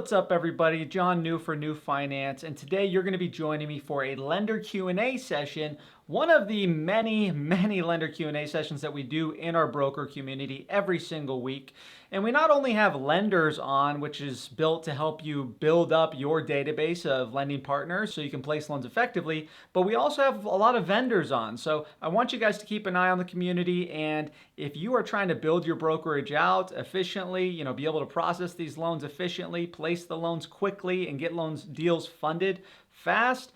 What's up, everybody? John New for New Finance, and today you're going to be joining me for a lender Q&A session, one of the many lender Q&A sessions that we do in our broker community every single week. And we not only have lenders on, which is built to help you build up your database of lending partners so you can place loans effectively, but we also have a lot of vendors on. So I want you guys to keep an eye on the community, and if you are trying to build your brokerage out efficiently, be able to process these loans efficiently, place the loans quickly, and get loans deals funded fast,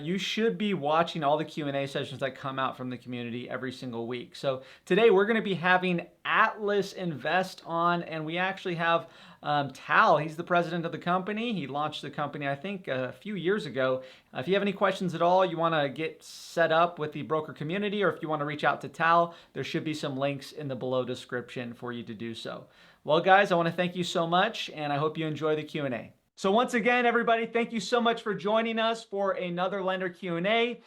you should be watching all the Q&A sessions that come out from the community every single week. So today we're going to be having Atlas Invest on, and we actually have Tal. He's the president of the company. He launched the company, I think, a few years ago. If you have any questions at all, you want to get set up with the broker community, or if you want to reach out to Tal, there should be some links in the below description for you to do so. Well, guys, I want to thank you so much, and I hope you enjoy the Q&A. So once again, everybody, thank you so much for joining us for another lender Q&A.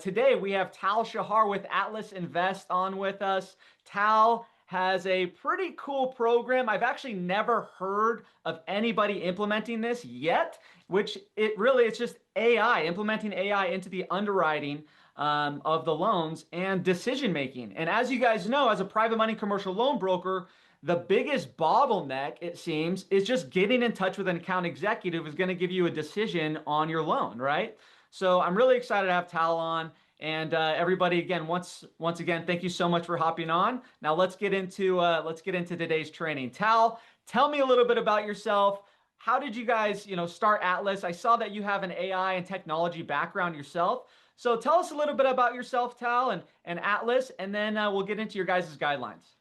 Today, we have Tal Shahar with Atlas Invest on with us. Tal has a pretty cool program. I've actually never heard of anybody implementing this yet, which it's just AI, implementing AI into the underwriting of the loans and decision making. And as you guys know, as a private money commercial loan broker, the biggest bottleneck, it seems, is just getting in touch with an account executive who's going to give you a decision on your loan, right? So I'm really excited to have Tal on. And everybody, again, once again, thank you so much for hopping on. Now let's get into today's training. Tal, tell me a little bit about yourself. How did you guys, start Atlas? I saw that you have an AI and technology background yourself. So tell us a little bit about yourself, Tal, and Atlas, and then we'll get into your guys' guidelines.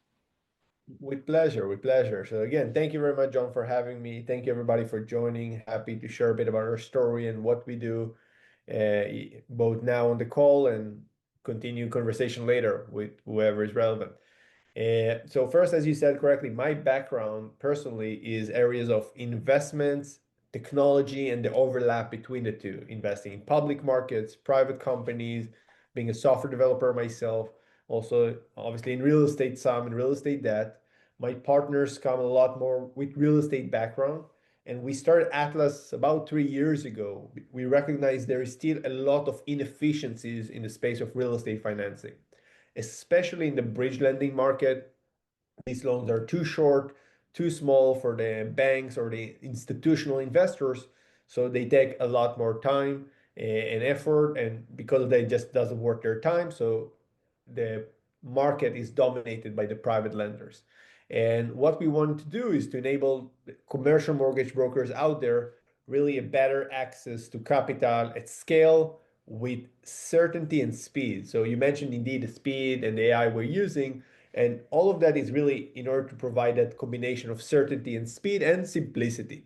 With pleasure, with pleasure. So again, thank you very much, John, for having me. Thank you everybody for joining. Happy to share a bit about our story and what we do, both now on the call and continue conversation later with whoever is relevant. So first, as you said correctly, my background personally is areas of investments, technology, and the overlap between the two, investing in public markets, private companies, being a software developer myself, also obviously in real estate, some in real estate debt. My partners come a lot more with real estate background. And we started Atlas about 3 years ago. We recognize there is still a lot of inefficiencies in the space of real estate financing, especially in the bridge lending market. These loans are too short, too small for the banks or the institutional investors. So they take a lot more time and effort. And because of that, it just doesn't worth their time. So the market is dominated by the private lenders. And what we want to do is to enable commercial mortgage brokers out there really a better access to capital at scale with certainty and speed. So you mentioned indeed the speed and the AI we're using, and all of that is really in order to provide that combination of certainty and speed and simplicity.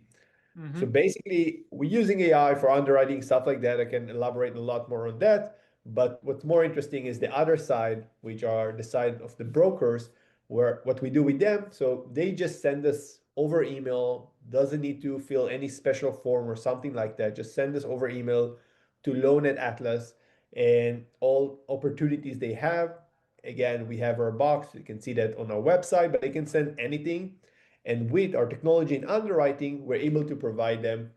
So basically, we're using AI for underwriting, stuff like that. I can elaborate a lot more on that. But what's more interesting is the other side, which are the side of the brokers, where what we do with them. So they just send us over email, doesn't need to fill any special form or something like that. Just send us over email to loan at Atlas and all opportunities they have. Again, we have our box. You can see that on our website, but they can send anything. And with our technology and underwriting, we're able to provide them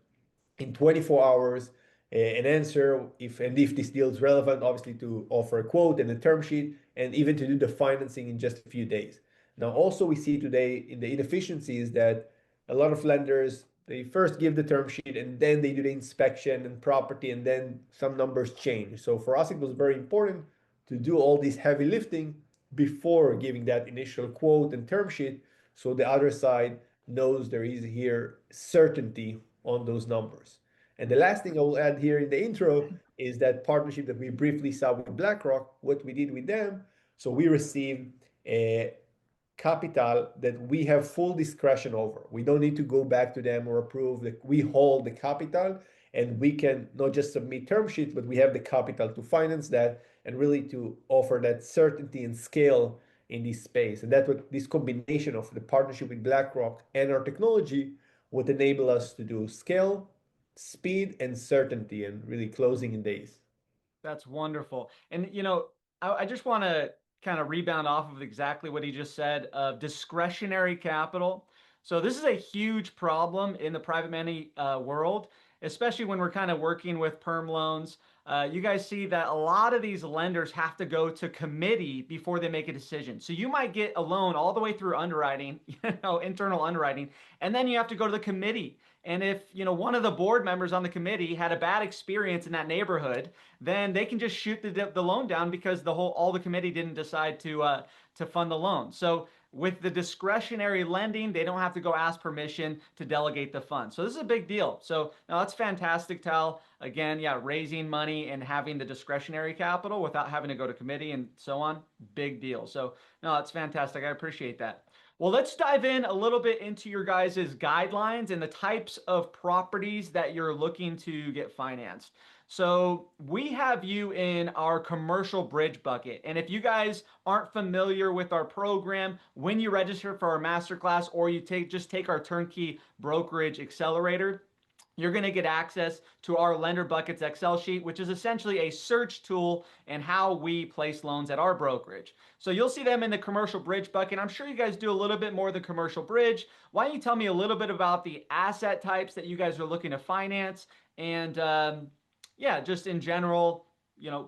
in 24 hours an answer if this deal is relevant, obviously to offer a quote and a term sheet, and even to do the financing in just a few days. Now, also we see today in the inefficiencies that a lot of lenders, they first give the term sheet and then they do the inspection and property, and then some numbers change. So for us, it was very important to do all this heavy lifting before giving that initial quote and term sheet, so the other side knows there is here certainty on those numbers. And the last thing I will add here in the intro is that partnership that we briefly saw with BlackRock, what we did with them. So we received a capital that we have full discretion over. We don't need to go back to them or approve that we hold the capital, and we can not just submit term sheets, but we have the capital to finance that and really to offer that certainty and scale in this space. And that's what this combination of the partnership with BlackRock and our technology would enable us to do: scale, speed, and certainty, and really closing in days. That's wonderful. And I just want to kind of rebound off of exactly what he just said of discretionary capital. So this is a huge problem in the private money world, especially when we're kind of working with perm loans. You guys see that a lot of these lenders have to go to committee before they make a decision. So you might get a loan all the way through underwriting, internal underwriting, and then you have to go to the committee. And if, one of the board members on the committee had a bad experience in that neighborhood, then they can just shoot the loan down because all the committee didn't decide to fund the loan. So with the discretionary lending, they don't have to go ask permission to delegate the fund. So this is a big deal. So now that's fantastic, Tal. Again, yeah, raising money and having the discretionary capital without having to go to committee and so on, big deal. So no, that's fantastic. I appreciate that. Well, let's dive in a little bit into your guys' guidelines and the types of properties that you're looking to get financed. So we have you in our commercial bridge bucket. And if you guys aren't familiar with our program, when you register for our masterclass or you just take our turnkey brokerage accelerator, you're going to get access to our lender buckets Excel sheet, which is essentially a search tool and how we place loans at our brokerage. So you'll see them in the commercial bridge bucket. I'm sure you guys do a little bit more than commercial bridge. Why don't you tell me a little bit about the asset types that you guys are looking to finance and yeah, just in general,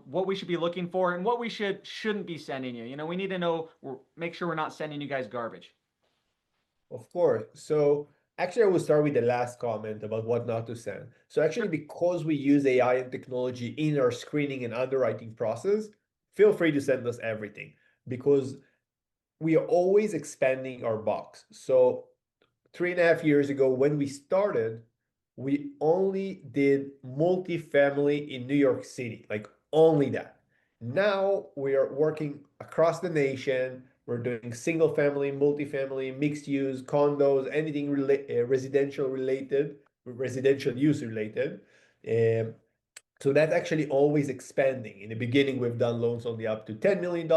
what we should be looking for and what we shouldn't be sending you. We need to know, make sure we're not sending you guys garbage. Of course. So actually, I will start with the last comment about what not to send. So actually, Sure. because we use AI and technology in our screening and underwriting process, feel free to send us everything because we are always expanding our box. So 3.5 years ago, when we started, we only did multifamily in New York City, like only that. Now we are working across the nation. We're doing single family, multifamily, mixed use, condos, anything residential use related. Um, so that's actually always expanding. In the beginning, we've done loans only up to $10 million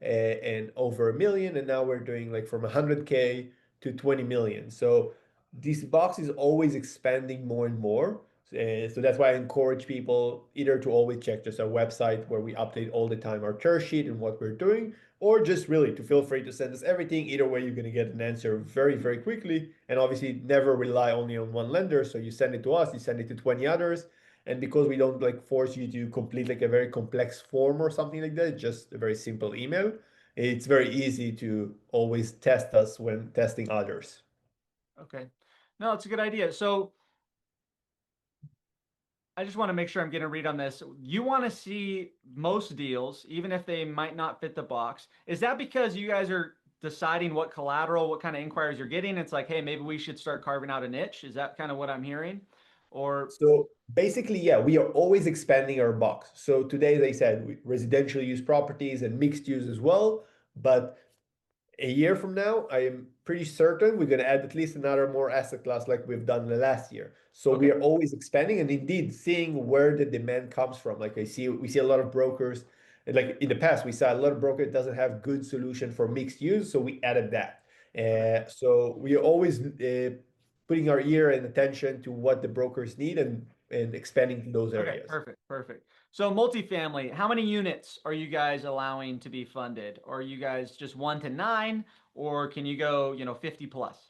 and over a million, and now we're doing like from 100K to 20 million. So this box is always expanding more and more. So that's why I encourage people either to always check just our website where we update all the time our term sheet and what we're doing, or just really to feel free to send us everything. Either way, you're going to get an answer very, very quickly. And obviously, never rely only on one lender. So you send it to us, you send it to 20 others. And because we don't like force you to complete like a very complex form or something like that, it's just a very simple email. It's very easy to always test us when testing others. Okay. No, it's a good idea. So I just want to make sure I'm getting a read on this. You want to see most deals, even if they might not fit the box. Is that because you guys are deciding what collateral, what kind of inquiries you're getting? It's like, hey, maybe we should start carving out a niche. Is that kind of what I'm hearing? Or, So basically, yeah, we are always expanding our box. So today, as I said, residential use properties and mixed use as well. But a year from now, I am pretty certain we're going to add at least another more asset class like we've done the last year. So we okay, are always expanding and indeed seeing where the demand comes from. Like we see a lot of brokers, and like in the past, we saw a lot of broker that doesn't have good solution for mixed use, so we added that. okay. So we are always putting our ear and attention to what the brokers need and expanding to those Okay, areas. perfect, perfect. So multifamily, how many units are you guys allowing to be funded? Are you guys just 1 to 9, or can you go, 50 plus?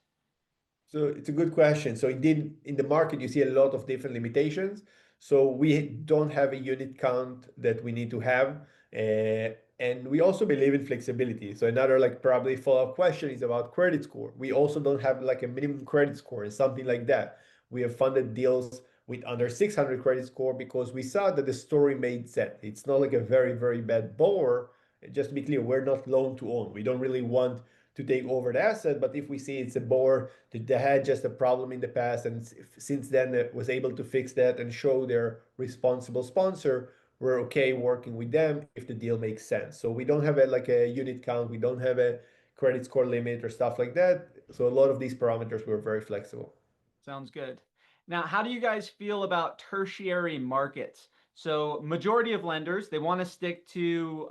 So it's a good question. So indeed, in the market, you see a lot of different limitations. So we don't have a unit count that we need to have. And we also believe in flexibility. So another like probably follow-up question is about credit score. We also don't have like a minimum credit score and something like that. We have funded deals with under 600 credit score because we saw that the story made sense. It's not like a very, very bad borrower. Just to be clear, we're not loan to own. We don't really want to take over the asset, but if we see it's a borrower that had just a problem in the past and since then it was able to fix that and show their responsible sponsor, we're okay working with them if the deal makes sense. So we don't have like a unit count, we don't have a credit score limit or stuff like that. So a lot of these parameters were very flexible. Sounds good. Now, how do you guys feel about tertiary markets? So, majority of lenders they want to stick to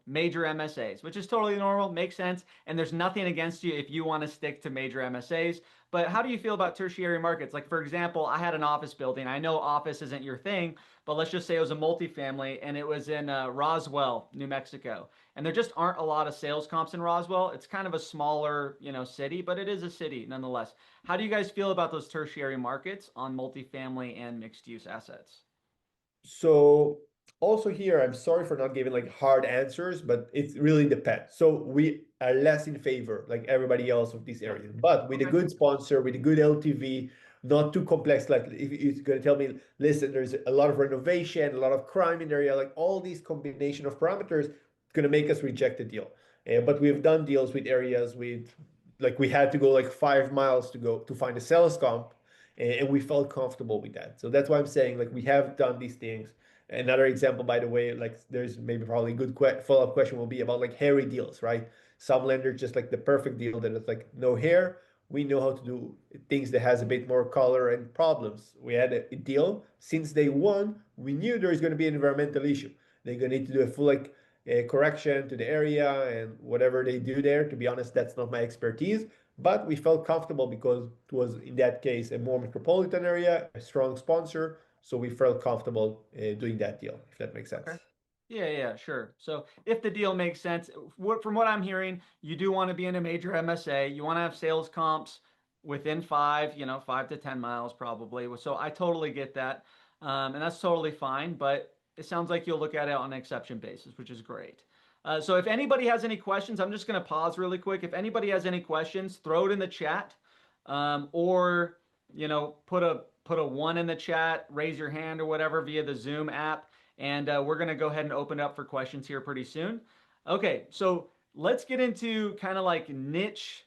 major MSAs, which is totally normal, makes sense, and there's nothing against you if you want to stick to major MSAs. But how do you feel about tertiary markets? Like for example, I had an office building. I know office isn't your thing, but let's just say it was a multifamily and it was in Roswell, New Mexico. and there just aren't a lot of sales comps in Roswell. It's kind of a smaller, city, but it is a city nonetheless. How do you guys feel about those tertiary markets on multifamily and mixed use assets? So also here, I'm sorry for not giving like hard answers, but it really depends. So we are less in favor, like everybody else, of these areas. But with a Okay. good sponsor, with a good LTV, not too complex. Like if it's going to tell me, listen, there's a lot of renovation, a lot of crime in the area, like all these combination of parameters, going to make us reject the deal. But we've done deals with areas with, like we had to go like 5 miles to go to find a sales comp, and we felt comfortable with that. So that's why I'm saying like we have done these things. Another example, by the way, like there's maybe probably a good follow-up question will be about like hairy deals, right? Some lenders just like the perfect deal that it's like no hair. We know how to do things that has a bit more color and problems. We had a deal since day one. We knew there is going to be an environmental issue. They're going to need to do a full like correction to the area and whatever they do there. To be honest, that's not my expertise. But we felt comfortable because it was, in that case, a more metropolitan area, a strong sponsor. So we felt comfortable doing that deal, if that makes Okay. sense. Yeah, yeah, sure. So if the deal makes sense, from what I'm hearing, you do want to be in a major MSA. You want to have sales comps within 5 to 10 miles probably. So I totally get that. And that's totally fine. But it sounds like you'll look at it on an exception basis, which is great. So if anybody has any questions, I'm just going to pause really quick. If anybody has any questions, throw it in the chat, or put a one in the chat, raise your hand or whatever via the Zoom app, and we're going to go ahead and open up for questions here pretty soon. Okay, so let's get into kind of like niche.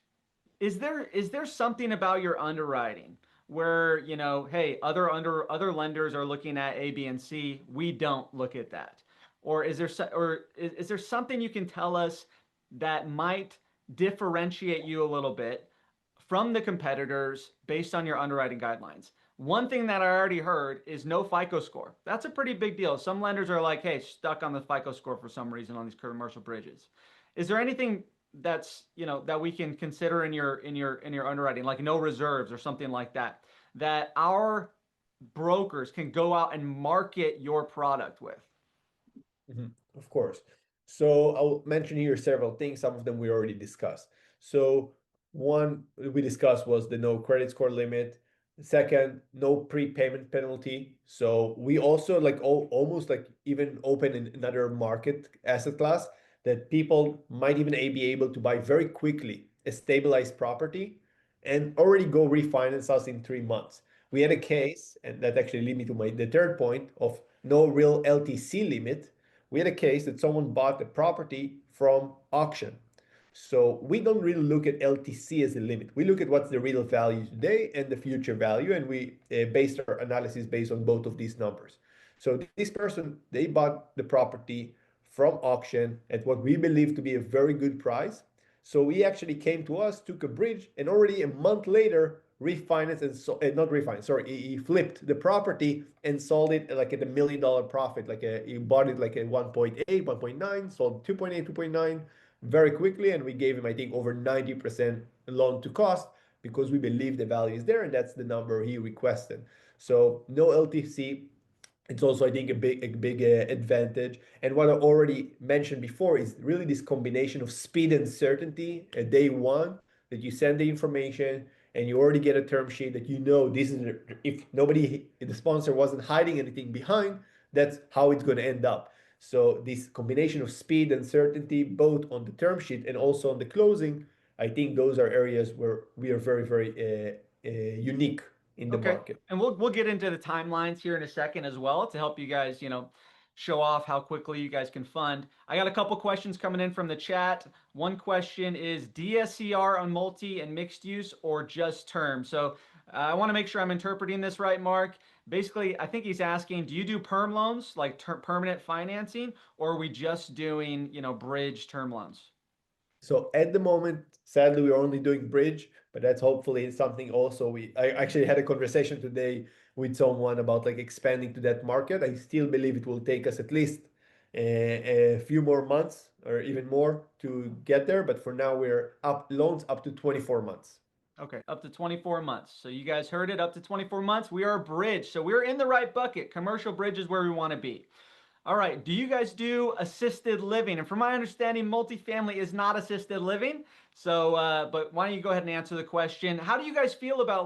Is there something about your underwriting where, hey, other lenders are looking at A, B, and C, we don't look at that? Or is there something you can tell us that might differentiate you a little bit from the competitors based on your underwriting guidelines? One thing that I already heard is no FICO score. That's a pretty big deal. Some lenders are like, hey, stuck on the FICO score for some reason on these commercial bridges. Is there anything that we can consider in your underwriting, like no reserves or something like that, that our brokers can go out and market your product with? Mhm. Of course. So I'll mention here several things. Some of them we already discussed. So one we discussed was the no credit score limit. Second, no prepayment penalty. So we also like almost like even open in another market asset class that people might even be able to buy very quickly a stabilized property and already go refinance us in 3 months. We had a case, and that actually lead me to the third point of no real LTC limit. We had a case that someone bought the property from auction. So we don't really look at LTC as a limit. We look at what's the real value today and the future value, and we based our analysis based on both of these numbers. So this person, they bought the property from auction at what we believe to be a very good price. So he actually came to us, took a bridge, and already a month later refinanced and not refinanced. Sorry, he flipped the property and sold it like at $1 million profit. He bought it like a 1.8, 1.9, sold 2.8, 2.9 very quickly, and we gave him I think over 90% loan to cost because we believe the value is there, and that's the number he requested. So no LTC. It's also, I think, a big advantage. And what I already mentioned before is really this combination of speed and certainty at day one, that you send the information and you already get a term sheet that you know this is, if nobody, if the sponsor wasn't hiding anything behind, that's how it's going to end up. So this combination of speed and certainty, both on the term sheet and also on the closing, I think those are areas where we are very, very unique in the Okay. market. And we'll get into the timelines here in a second as well to help you guys, show off how quickly you guys can fund. I got a couple questions coming in from the chat. One question is DSCR on multi and mixed use or just term? So I want to make sure I'm interpreting this right, Mark. Basically, I think he's asking, do you do perm loans, like permanent financing, or are we just doing, bridge term loans? So at the moment, sadly, we're only doing bridge, but that's hopefully something also I actually had a conversation today with someone about like expanding to that market. I still believe it will take us at least a few more months or even more to get there. But for now, we're up loans up to 24 months. Okay, up to 24 months. So you guys heard it, up to 24 months. We are a bridge. So we're in the right bucket. Commercial bridge is where we want to be. All right. Do you guys do assisted living? And from my understanding, multifamily is not assisted living. So, but why don't you go ahead and answer the question? How do you guys feel about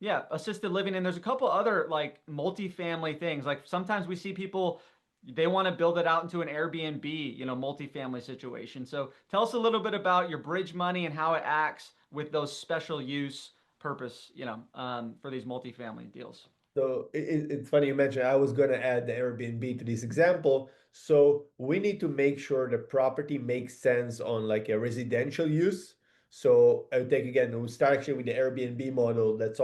yeah, assisted living? And there's a couple other like multifamily things. Like sometimes we see people, they want to build it out into an Airbnb, multifamily situation. So tell us a little bit about your bridge money and how it acts with those special use purpose, for these multifamily deals. So it's funny you mentioned I was going to add the Airbnb to this example. So we need to make sure the property makes sense on like a residential use. So I would take again, we start actually with the Airbnb model that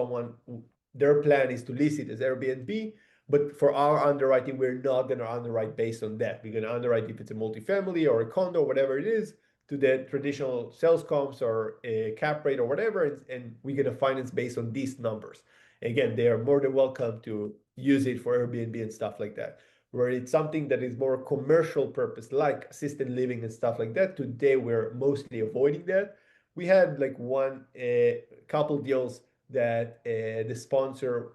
their plan is to list it as Airbnb. But for our underwriting, we're not going to underwrite based on that. We're going to underwrite if it's a multifamily or a condo, whatever it is, to the traditional sales comps or a cap rate or whatever. And we're going to finance based on these numbers. Again, they are more than welcome to use it for Airbnb and stuff like that. Where it's something that is more commercial purpose, like assisted living and stuff like that. Today, we're mostly avoiding that. We had like one couple deals that the sponsor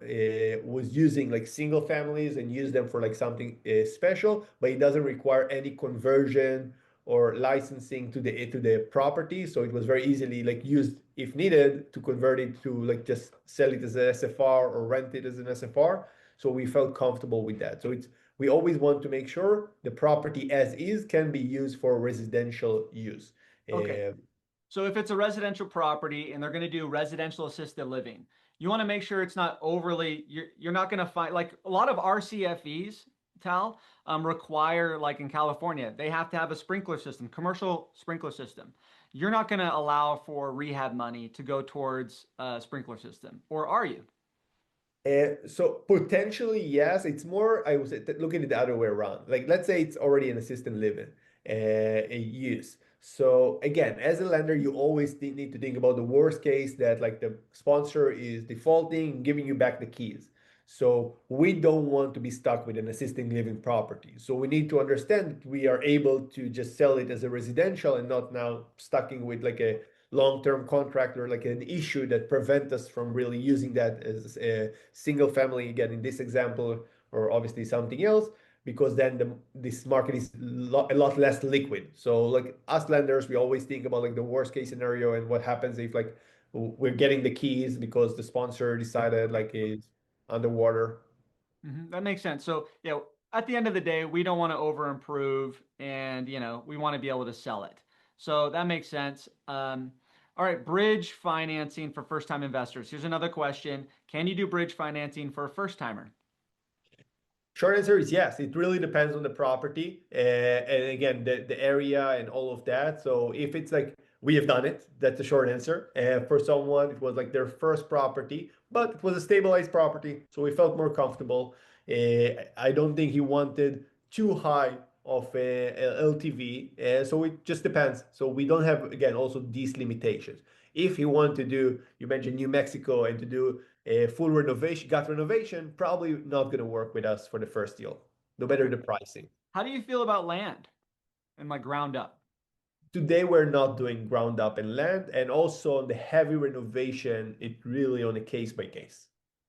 was using like single families and use them for like something special, but it doesn't require any conversion or licensing to the property. So it was very easily like used if needed to convert it to like just sell it as an SFR or rent it as an SFR. So we felt comfortable with that. So we always want to make sure the property as is can be used for residential use. Okay. Uh, So if it's a residential property and they're going to do residential assisted living, you want to make sure it's not overly, you're not going to find like a lot of RCFEs, Tal, require like in California, they have to have a sprinkler system, commercial sprinkler system. You're not going to allow for rehab money to go towards a sprinkler system, or are you? So potentially, yes, it's more, I was looking at the other way around. Like, let's say it's already an assisted living use. So again, as a lender, you always need to think about the worst case that like the sponsor is defaulting, giving you back the keys. So we don't want to be stuck with an assisted living property. So we need to understand that we are able to just sell it as a residential and not now stucking with like a long-term contract or like an issue that prevent us from really using that as a single family, again in this example, or obviously something else, because then this market is a lot less liquid. So like us lenders, we always think about like the worst case scenario and what happens if like we're getting the keys because the sponsor decided like it's underwater. That makes sense. So, at the end of the day, we don't want to over improve and, we want to be able to sell it. So that makes sense. All right, bridge financing for first time investors. Here's another question. Can you do bridge financing for a first timer? Short answer is yes. It really depends on the property and again the area and all of that. So if it's like we have done it, that's the short answer. For someone, it was like their first property, but it was a stabilized property, so we felt more comfortable. I don't think he wanted too high of a LTV, so it just depends. So we don't have again also these limitations. If he wanted to do, you mentioned New Mexico, and to do a full renovation, gut renovation, probably not going to work with us for the first deal, no matter the pricing. How do you feel about land and like ground up? Today, we're not doing ground up and land, and also on the heavy renovation, it really on a case by case.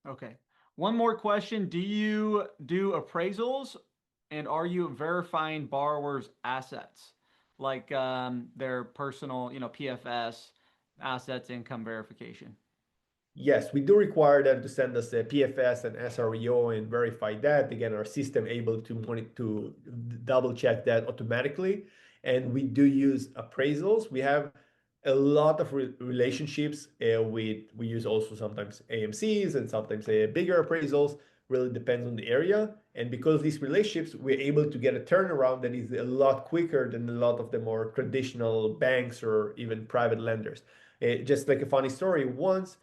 Okay. One more question. Do you do appraisals and are you verifying borrowers' assets? Like their personal, PFS, assets, income verification. Yes, we do require them to send us a PFS and SREO and verify that. Again, our system able to monitor, to double check that automatically. And we do use appraisals. We have a lot of relationships we use also sometimes AMCs and sometimes bigger appraisals. Really depends on the area. And because of these relationships, we're able to get a turnaround that is a lot quicker than a lot of the more traditional banks or even private lenders. Just like a funny story, once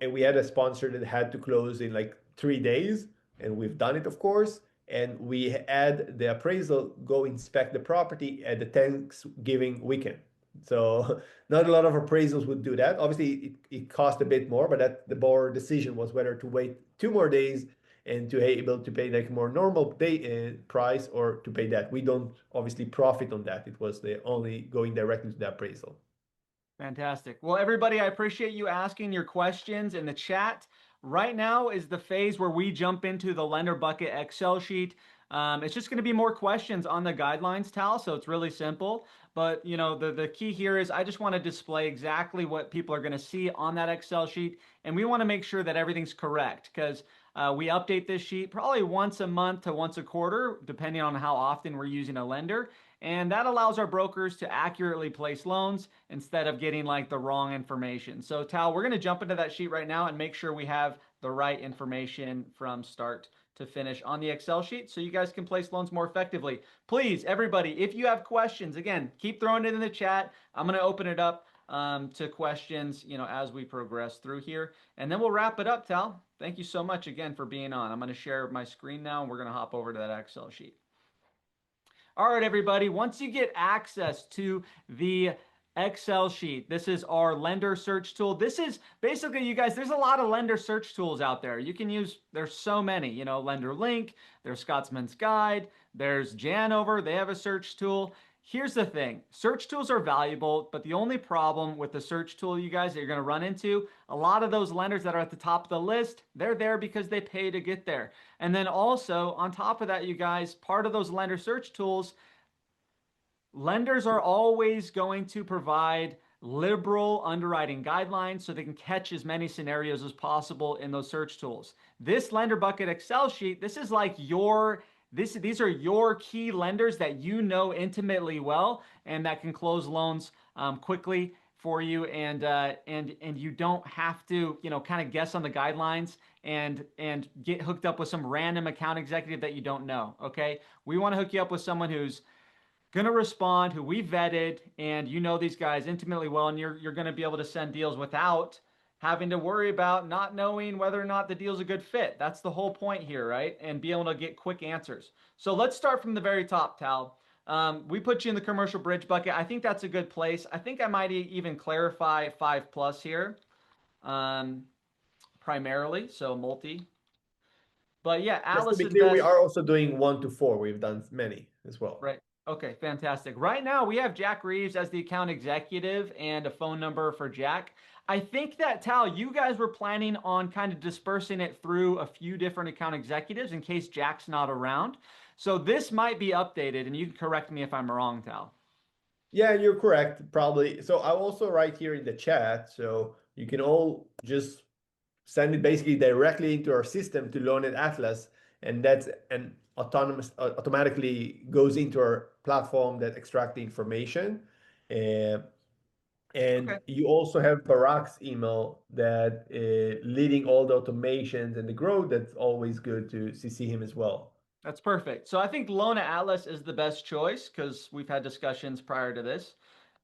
and we had a sponsor that had to close in like 3 days, and we've done it, of course. And we had the appraisal go inspect the property at the Thanksgiving weekend. So not a lot of appraisals would do that. Obviously, it cost a bit more, but that the board decision was whether to wait 2 more days and to able to pay like more normal day price or to pay that. We don't obviously profit on that. It was the only going directly to the appraisal. Fantastic. Well, everybody, I appreciate you asking your questions in the chat. Right now is the phase where we jump into the lender bucket Excel sheet. It's just going to be more questions on the guidelines, Tal. So it's really simple. But the key here is I just want to display exactly what people are going to see on that Excel sheet, and we want to make sure that everything's correct because we update this sheet probably once a month to once a quarter, depending on how often we're using a lender. And that allows our brokers to accurately place loans instead of getting like the wrong information. So Tal, we're going to jump into that sheet right now and make sure we have the right information from start to finish on the Excel sheet so you guys can place loans more effectively. Please, everybody, if you have questions, again, keep throwing it in the chat. I'm going to open it up to questions, as we progress through here. And then we'll wrap it up, Tal. Thank you so much again for being on. I'm going to share my screen now, and we're going to hop over to that Excel sheet. All right, everybody, once you get access to the Excel sheet, this is our lender search tool. This is basically, you guys, there's a lot of lender search tools out there. You can use, there's so many, Lender Link, there's Scotsman's Guide, there's Janover, they have a search tool. Here's the thing, search tools are valuable, but the only problem with the search tool, you guys, that you're going to run into, a lot of those lenders that are at the top of the list, they're there because they pay to get there. And then also, on top of that, you guys, part of those lender search tools, lenders are always going to provide liberal underwriting guidelines so they can catch as many scenarios as possible in those search tools. This lender bucket Excel sheet, this is like these are your key lenders that you know intimately well and that can close loans quickly for you, and you don't have to kind of guess on the guidelines and get hooked up with some random account executive that you don't know. Okay, we want to hook you up with someone who's going to respond, who we vetted, and you know these guys intimately well, and you're going to be able to send deals without having to worry about not knowing whether or not the deal's a good fit. That's the whole point here, right? And be able to get quick answers. So let's start from the very top, Tal. We put you in the commercial bridge bucket. I think that's a good place. I think I might even clarify 5+ here, primarily, so multi. But yeah, Just to Alice be clear, we Invest. are also doing 1 to 4. We've done many as well. Right. Okay, fantastic. Right now, we have Jack Reeves as the account executive and a phone number for Jack. I think that, Tal, you guys were planning on kind of dispersing it through a few different account executives in case Jack's not around. So this might be updated, and you can correct me if I'm wrong, Tal. Yeah, you're correct, probably. So I'll also write here in the chat, so you can all just send it basically directly into our system to Loan Atlas, and that's an automatically goes into our platform that extract the information. Uh, and Okay. you also have Barak's email that leading all the automations and the growth. That's always good to see him as well. That's perfect. So I think Lona Atlas is the best choice because we've had discussions prior to this.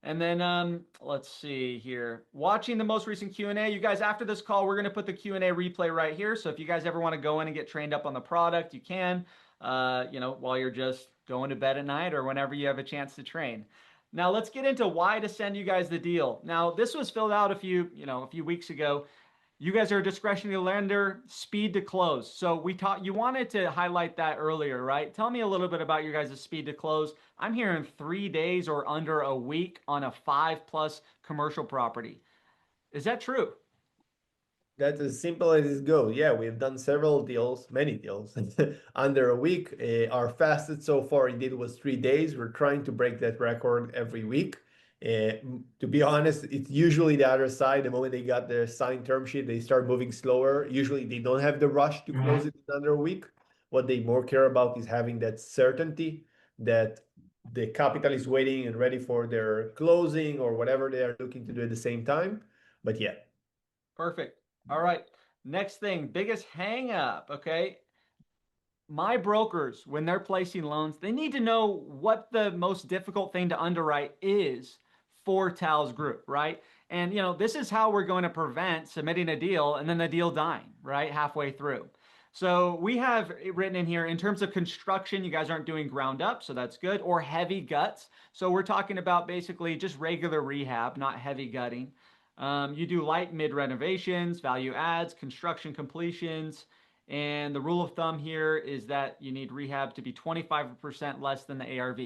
And then let's see here. Watching the most recent Q&A. You guys, after this call, we're going to put the Q&A replay right here. So if you guys ever want to go in and get trained up on the product, you can, while you're just going to bed at night or whenever you have a chance to train. Now let's get into why to send you guys the deal. Now this was filled out a few weeks ago. You guys are a discretionary lender, speed to close. So you wanted to highlight that earlier, right? Tell me a little bit about your guys' speed to close. I'm hearing 3 days or under a week on a 5+ commercial property. Is that true? That's as simple as it goes. Yeah, we've done several deals, many deals, under a week. Our fastest so far indeed was 3 days. We're trying to break that record every week. To be honest, it's usually the other side. The moment they got their signed term sheet, they start moving slower. Usually they don't have the rush to close it in under a week. What they more care about is having that certainty that the capital is waiting and ready for their closing or whatever they are looking to do at the same time. But yeah. Perfect. All right. Next thing, biggest hang up, okay? My brokers, when they're placing loans, they need to know what the most difficult thing to underwrite is for Tal's group, right? And this is how we're going to prevent submitting a deal and then the deal dying, right? Halfway through. So we have it written in here in terms of construction, you guys aren't doing ground up, so that's good, or heavy guts. So we're talking about basically just regular rehab, not heavy gutting. You do light mid renovations, value adds, construction completions, and the rule of thumb here is that you need rehab to be 25% less than the ARV.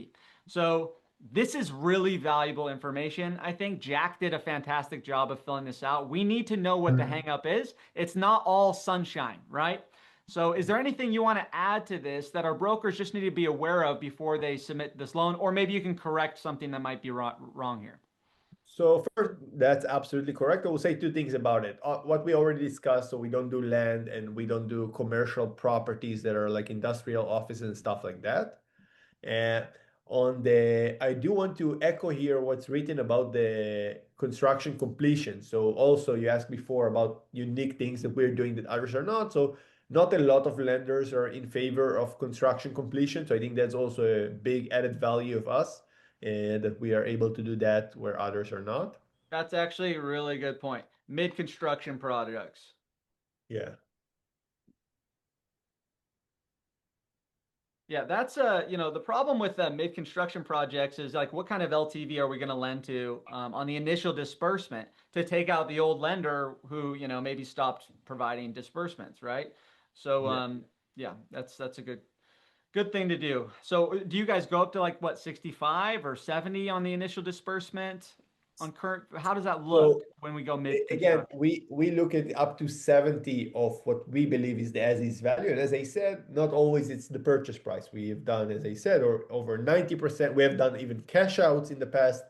So this is really valuable information. I think Jack did a fantastic job of filling this out. We need to know what the hang up is. It's not all sunshine, right? So is there anything you want to add to this that our brokers just need to be aware of before they submit this loan? Or maybe you can correct something that might be wrong here. So first, that's absolutely correct. I will say two things about it. What we already discussed, so we don't do land and we don't do commercial properties that are like industrial offices and stuff like that. And I do want to echo here what's written about the construction completion. So also you asked before about unique things that we're doing that others are not. So not a lot of lenders are in favor of construction completion. So I think that's also a big added value of us, and that we are able to do that where others are not. That's actually a really good point. Mid-construction projects. Yeah. Yeah, that's the problem with mid-construction projects is like what kind of LTV are we going to lend to on the initial disbursement to take out the old lender who, maybe stopped providing disbursements, right? So Yeah. yeah, that's a good thing to do. So do you guys go up to like what, 65 or 70 on the initial disbursement on current, how does that look So when we go again, mid-construction? we look at up to 70 of what we believe is the as is value. And as I said, not always it's the purchase price. We have done, as I said, or over 90%. We have done even cash outs in the past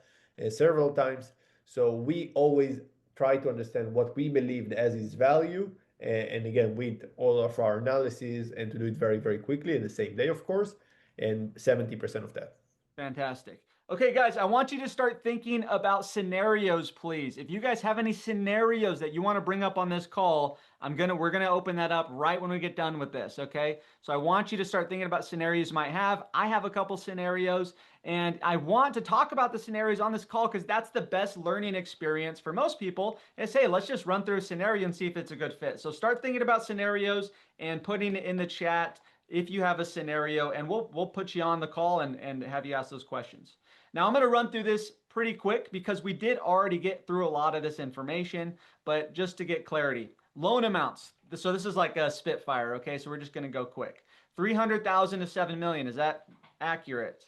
several times. So we always try to understand what we believe the as is value. And again, with all of our analysis, and to do it very, very quickly in the same day, of course, and 70% of that. Fantastic. Okay, guys, I want you to start thinking about scenarios, please. If you guys have any scenarios that you want to bring up on this call, we're gonna open that up right when we get done with this, okay? So I want you to start thinking about scenarios you might have. I have a couple scenarios, and I want to talk about the scenarios on this call because that's the best learning experience for most people. Is hey, let's just run through a scenario and see if it's a good fit. So start thinking about scenarios and putting it in the chat if you have a scenario, and we'll put you on the call and have you ask those questions. Now I'm going to run through this pretty quick because we did already get through a lot of this information, but just to get clarity, loan amounts. So this is like a Spitfire, okay? So we're just going to go quick. 300,000 to 7 million. Is that accurate?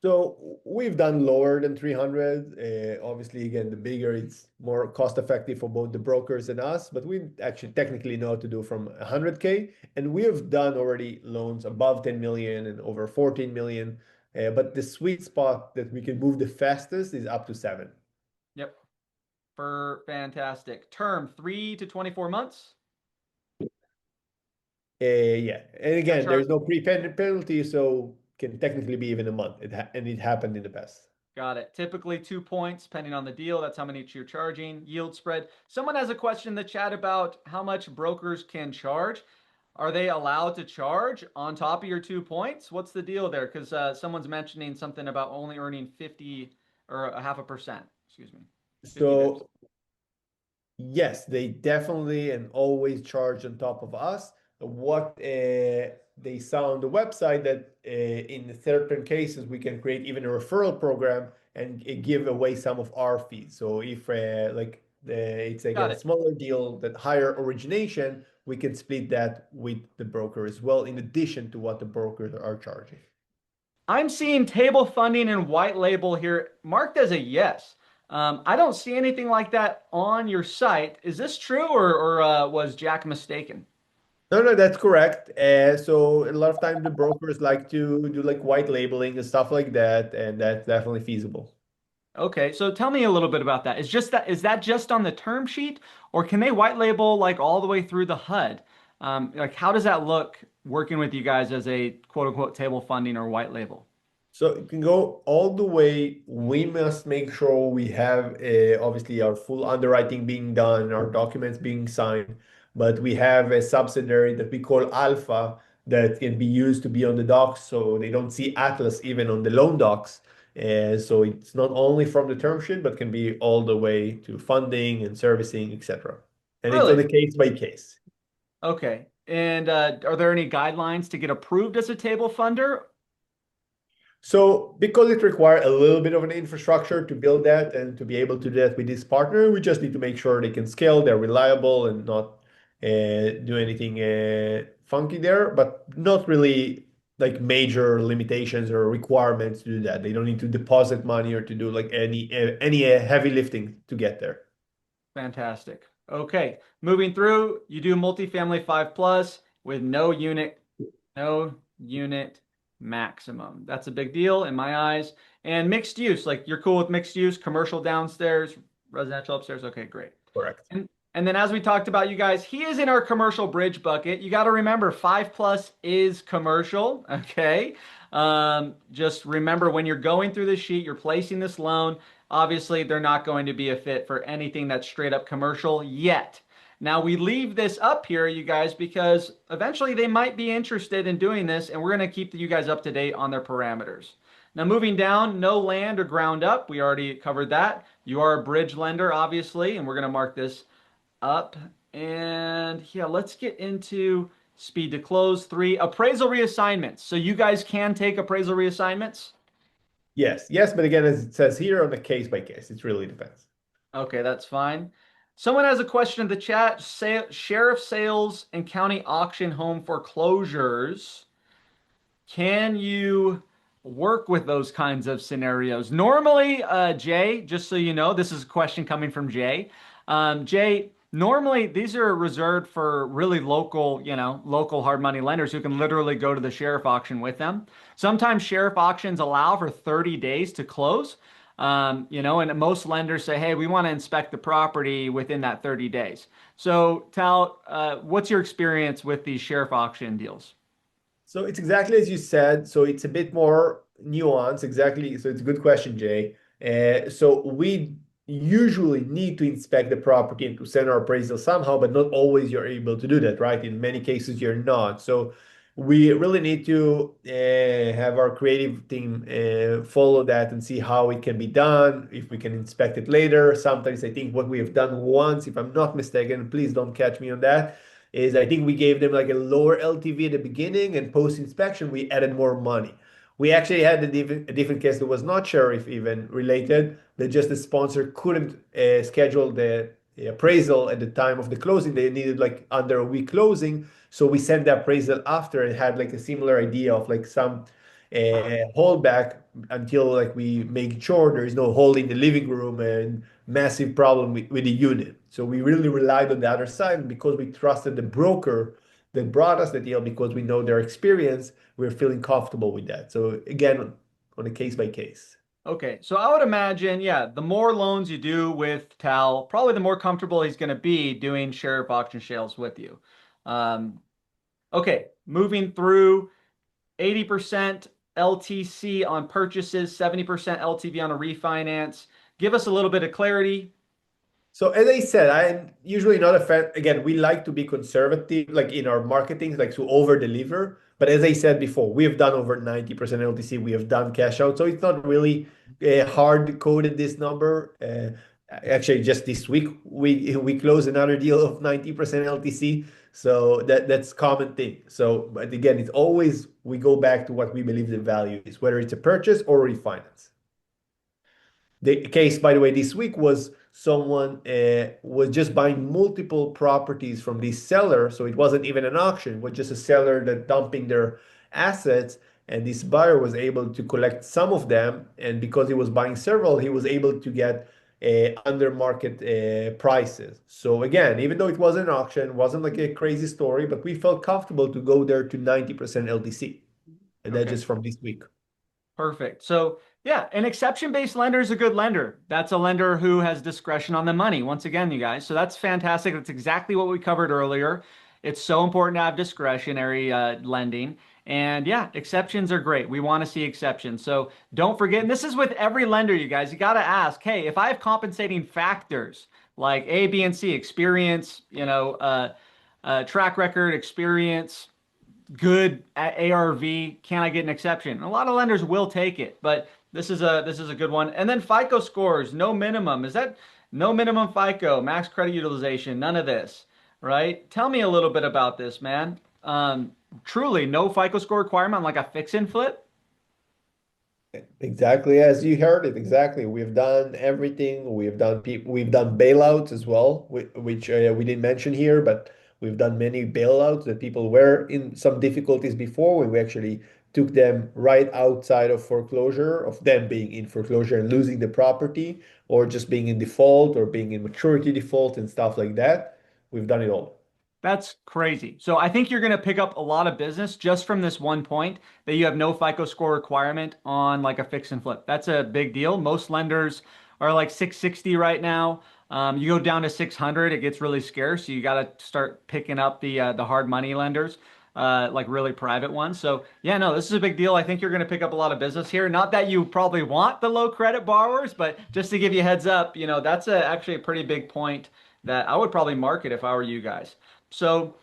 So we've done lower than 300. Obviously, again, the bigger it's more cost effective for both the brokers and us, but we actually technically know how to do from 100K. And we have done already loans above 10 million and over 14 million. But the sweet spot that we can move the fastest is up to 7. Yep. For fantastic. Term 3 to 24 months. Yeah. And That again, chart. there's no prepayment penalty, so can technically be even a month. And it happened in the past. Got it. Typically 2 points, depending on the deal. That's how many you're charging. Yield spread. Someone has a question in the chat about how much brokers can charge. Are they allowed to charge on top of your 2 points? What's the deal there? Because someone's mentioning something about only earning 50 or a half a percent. Excuse me, 50 bips. So yes, they definitely and always charge on top of us. What they saw on the website that in certain cases we can create even a referral program and give away some of our fees. So if it's Got again a it. smaller deal that higher origination, we can split that with the broker as well, in addition to what the brokers are charging. I'm seeing table funding and white label here marked as a yes. I don't see anything like that on your site. Is this true, or was Jack mistaken? No, no, that's correct. So a lot of times the brokers like to do like white labeling and stuff like that, and that's definitely feasible. Okay, so tell me a little bit about that. Is that just on the term sheet, or can they white label like all the way through the HUD? Like how does that look working with you guys as a quote unquote table funding or white label? So it can go all the way. We must make sure we have obviously our full underwriting being done, our documents being signed, but we have a subsidiary that we call Alpha that can be used to be on the docs, so they don't see Atlas even on the loan docs. So it's not only from the term sheet, but can be all the way to funding and servicing, etc. And it's on Really? a case by case. Okay. And are there any guidelines to get approved as a table funder? So because it requires a little bit of an infrastructure to build that and to be able to do that with this partner, we just need to make sure they can scale, they're reliable, and not do anything funky there, but not really like major limitations or requirements to do that. They don't need to deposit money or to do like any heavy lifting to get there. Fantastic. Okay, moving through, you do multifamily 5 plus. with no unit maximum. That's a big deal in my eyes. And mixed use, like you're cool with mixed use, commercial downstairs, residential upstairs. Okay, great. Correct. And then as we talked about, you guys, he is in our commercial bridge bucket. You got to remember, 5+ is commercial. Okay. Just remember when you're going through the sheet, you're placing this loan. Obviously, they're not going to be a fit for anything that's straight up commercial yet. Now we leave this up here, you guys, because eventually they might be interested in doing this, and we're going to keep you guys up to date on their parameters. Now moving down, no land or ground up. We already covered that. You are a bridge lender, obviously, and we're going to mark this up. And yeah, let's get into speed to close. 3, appraisal reassignments. So you guys can take appraisal reassignments? Yes, yes, but again, as it says here on a case by case, it really depends. Okay, that's fine. Someone has a question in the chat. Sheriff sales and county auction home foreclosures. Can you work with those kinds of scenarios? Normally, Jay, just so you know, this is a question coming from Jay. Jay, normally these are reserved for really local, local hard money lenders who can literally go to the sheriff auction with them. Sometimes sheriff auctions allow for 30 days to close. And most lenders say, hey, we want to inspect the property within that 30 days. So, Tal, what's your experience with these sheriff auction deals? So it's exactly as you said. So it's a bit more nuanced. Exactly. So it's a good question, Jay. So we usually need to inspect the property and to send our appraisal somehow, but not always you're able to do that, right? In many cases, you're not. So we really need to have our creative team follow that and see how it can be done, if we can inspect it later. Sometimes I think what we have done once, if I'm not mistaken, please don't catch me on that, is I think we gave them like a lower LTV at the beginning, and post inspection we added more money. We actually had a different case that was not sheriff even related, that just the sponsor couldn't schedule the appraisal at the time of the closing. They needed like under a week closing, so we sent the appraisal after and had like a similar idea of like some holdback until like we make sure there is no hole in the living room and massive problem with the unit. So we really relied on the other side, because we trusted the broker that brought us the deal, because we know their experience, we're feeling comfortable with that. So again, on a case by case. Okay, so I would imagine, yeah, the more loans you do with Tal, probably the more comfortable he's going to be doing sheriff auction sales with you. Um, okay, moving through 80% LTC on purchases, 70% LTV on a refinance. Give us a little bit of clarity. So as I said, I'm usually not a fan. Again, we like to be conservative, like in our marketing, like to over deliver. But as I said before, we have done over 90% LTC. We have done cash out. So it's not really hard coded this number. Actually, just this week, we closed another deal of 90% LTC. So that's common thing. So, but again, it's always, we go back to what we believe the value is, whether it's a purchase or refinance. The case, by the way, this week was someone was just buying multiple properties from this seller. So it wasn't even an auction, it was just a seller that dumping their assets. And this buyer was able to collect some of them. And because he was buying several, he was able to get under market prices. So again, even though it wasn't an auction, wasn't like a crazy story, but we felt comfortable to go there to 90% LTC. And that's Okay. just from this week. Perfect. So, yeah, an exception-based lender is a good lender. That's a lender who has discretion on the money. Once again, you guys. So that's fantastic. That's exactly what we covered earlier. It's so important to have discretionary lending. And yeah, exceptions are great. We want to see exceptions. So don't forget, and this is with every lender, you guys, you got to ask, hey, if I have compensating factors like A, B, and C, experience, track record, experience, good at ARV, can I get an exception? A lot of lenders will take it, but this is a good one. And then FICO scores, no minimum. Is that no minimum FICO, max credit utilization, none of this, right? Tell me a little bit about this, man. Truly, no FICO score requirement like a fix and flip. Exactly as you heard it. Exactly. We've done everything. We've done bailouts as well, which we didn't mention here, but we've done many bailouts that people were in some difficulties before, when we actually took them right outside of foreclosure, of them being in foreclosure and losing the property, or just being in default or being in maturity default and stuff like that. We've done it all. That's crazy. So I think you're going to pick up a lot of business just from this one point that you have no FICO score requirement on like a fix and flip. That's a big deal. Most lenders are like 660 right now. You go down to 600, it gets really scarce. So you got to start picking up the hard money lenders, like really private ones. So yeah, no, this is a big deal. I think you're going to pick up a lot of business here. Not that you probably want the low credit borrowers, but just to give you a heads up, that's actually a pretty big point that I would probably market if I were you guys. So,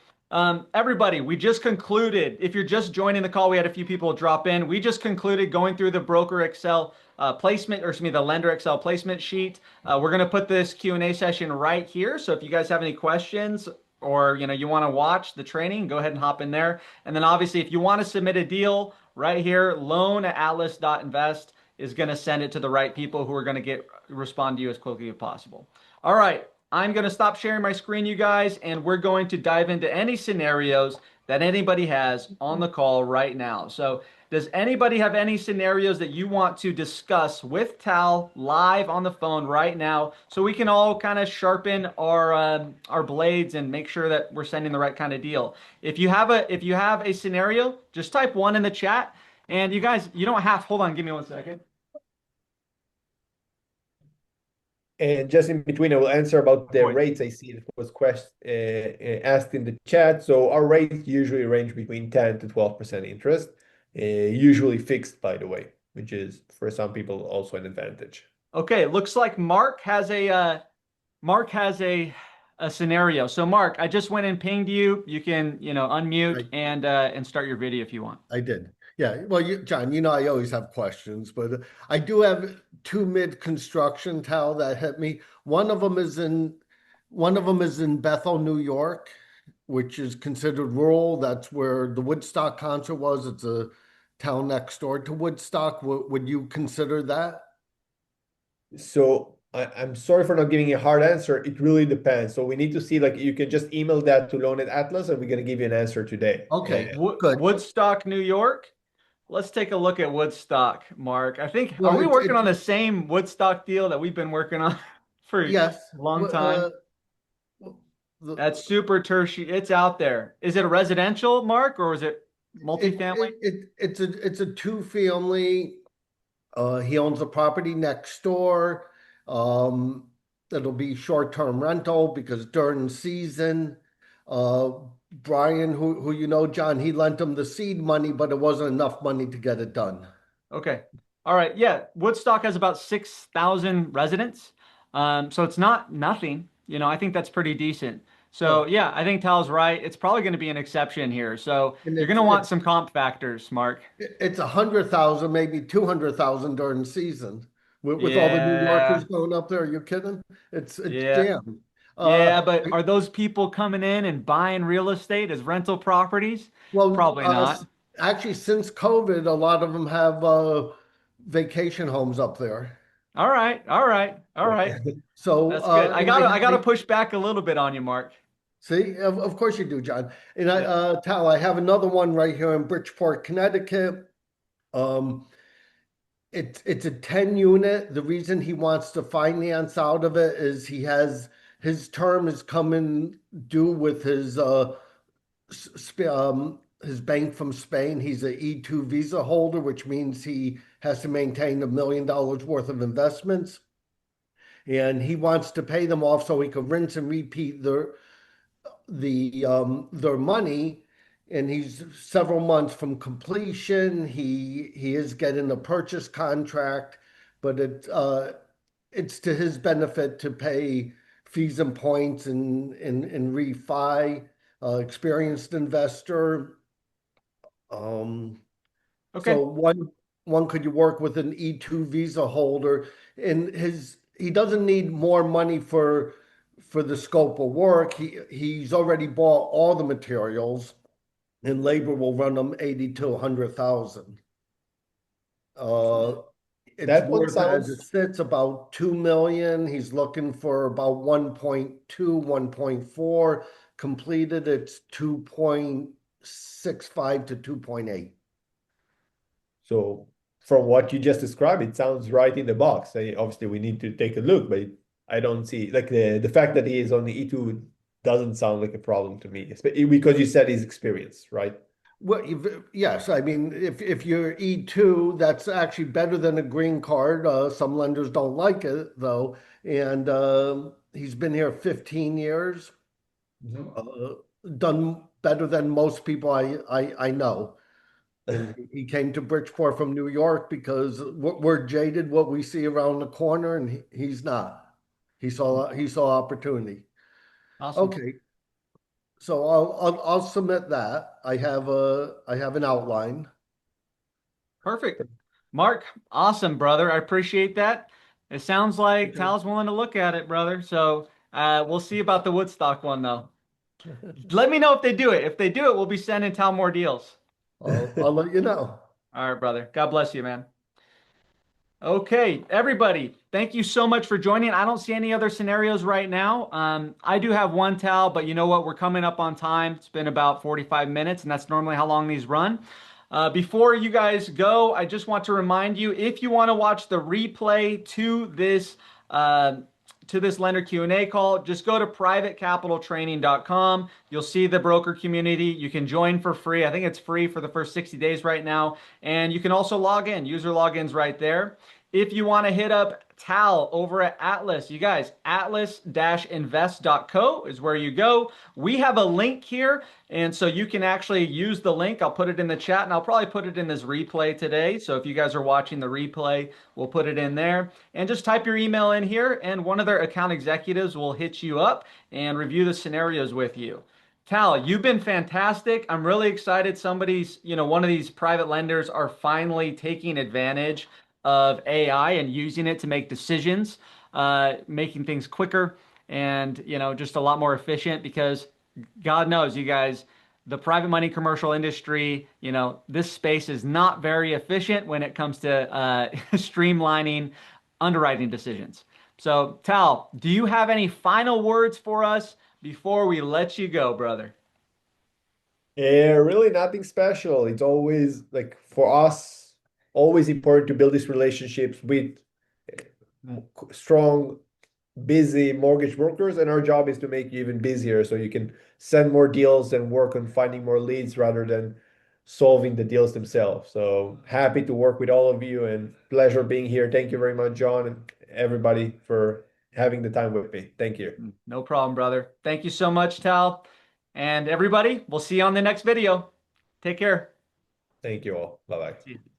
everybody, we just concluded. If you're just joining the call, we had a few people drop in. We just concluded going through the broker Excel placement, or excuse me, the lender Excel placement sheet. We're going to put this Q&A session right here. So if you guys have any questions or you want to watch the training, go ahead and hop in there. And then obviously, if you want to submit a deal right here, loan@atlas.invest is going to send it to the right people who are going to respond to you as quickly as possible. All right. I'm going to stop sharing my screen, you guys, and we're going to dive into any scenarios that anybody has on the call right now. So, does anybody have any scenarios that you want to discuss with Tal live on the phone right now so we can all kind of sharpen our blades and make sure that we're sending the right kind of deal? If you have a scenario, just type one in the chat. And you guys, you don't have, hold on, give me 1 second. And just in between, I will answer about the Boy. rates. I see it was asked in the chat. So our rates usually range between 10 to 12% interest, usually fixed, by the way, which is for some people also an advantage. Okay, it looks like Mark has a scenario. So Mark, I just went and pinged you. You can, unmute I, and start your video if you want. I did. Yeah. Well, John, I always have questions, but I do have two mid-construction towel that hit me. One of them is in Bethel, New York, which is considered rural. That's where the Woodstock concert was. It's a town next door to Woodstock. Would you consider that? So I'm sorry for not giving you a hard answer. It really depends. So we need to see, like, you can just email that to Loan at Atlas, and we're going to give you an answer today. Okay, good. Woodstock, New York. Let's take a look at Woodstock, Mark. I think, are Well, we working on the same Woodstock deal that we've been working on for a yes. long time? The, That's super tertiary. It's out there. Is it a residential, Mark, or is it multifamily? it's a two-family. He owns a property next door. Um, it'll be short-term rental because during season, uh, Brian, who John, he lent him the seed money, but it wasn't enough money to get it done. Okay. All right. Yeah. Woodstock has about 6,000 residents. So it's not nothing. I think that's pretty decent. So No, yeah, I think Tal's right. It's probably going to be an exception here. So and you're going to want some comp factors, Mark. it's 100,000, maybe 200,000 during season. With all the New Yorkers Yeah. going up there, are you kidding? It's Yeah. jammed. Uh, Yeah. But are those people coming in and buying real estate as rental properties? Well, Probably not. actually, since COVID, a lot of them have vacation homes up there. All right. All right. All right. So, That's good. I and gotta I gotta push back a little bit on you, Mark. see, of course you do, John. And Yeah. Tal, I have another one right here in Bridgeport, Connecticut. Um, it's a 10 unit. The reason he wants to finance out of it is his term is coming due with his bank from Spain. He's a E2 visa holder, which means he has to maintain $1 million worth of investments. And he wants to pay them off so he can rinse and repeat their money. And he's several months from completion. He is getting a purchase contract, but it's to his benefit to pay fees and points and refi. Experienced investor. Okay. So one could you work with an E2 visa holder, and he doesn't need more money for the scope of work. He's already bought all the materials, and labor will run them 80 to 100,000. It's That one worth as it sounds sits about 2 million. He's looking for about 1.2, 1.4. Completed, it's 2.65 to 2.8. so from what you just described, it sounds right in the box. Obviously, we need to take a look, but I don't see, like, the fact that he is on the E2 doesn't sound like a problem to me, because you said he's experienced, right? Well, yes, I mean, if you're E2, that's actually better than a green card. Some lenders don't like it though, and he's been here 15 years, Mhm. uh, done better than most people I know. And he came to Bridgeport from New York because we're jaded what we see around the corner, and he's not. He saw opportunity. Awesome. Okay, so I'll submit that. I have an outline. Perfect. Mark, awesome, brother. I appreciate that. It sounds like Okay. Tal's willing to look at it, brother. So we'll see about the Woodstock one, though. Let me know if they do it. If they do it, we'll be sending Tal more deals. I'll let you know. All right, brother. God bless you, man. Okay, everybody, thank you so much for joining. I don't see any other scenarios right now. I do have one towel, but you know what? We're coming up on time. It's been about 45 minutes, and that's normally how long these run. Before you guys go, I just want to remind you, if you want to watch the replay uh, to this lender Q&A call, just go to privatecapitaltraining.com. You'll see the broker community. You can join for free. I think it's free for the first 60 days right now. And you can also log in. User logins right there. If you want to hit up Tal over at Atlas, you guys, atlas-invest.co is where you go. We have a link here, and so you can actually use the link. I'll put it in the chat, and I'll probably put it in this replay today. So if you guys are watching the replay, we'll put it in there. And just type your email in here, and one of their account executives will hit you up and review the scenarios with you. Tal, you've been fantastic. I'm really excited one of these private lenders are finally taking advantage of AI and using it to make decisions, making things quicker and, just a lot more efficient because God knows, you guys, the private money commercial industry, this space is not very efficient when it comes to streamlining underwriting decisions. So, Tal, do you have any final words for us before we let you go, brother? Yeah, really nothing special. It's always like for us, always important to build these relationships with strong, busy mortgage brokers, and our job is to make you even busier so you can send more deals and work on finding more leads rather than solving the deals themselves. So happy to work with all of you and pleasure being here. Thank you very much, John, and everybody for having the time with me. Thank you. No problem, brother. Thank you so much, Tal. And everybody, we'll see you on the next video. Take care. Thank you all. Bye bye. See you.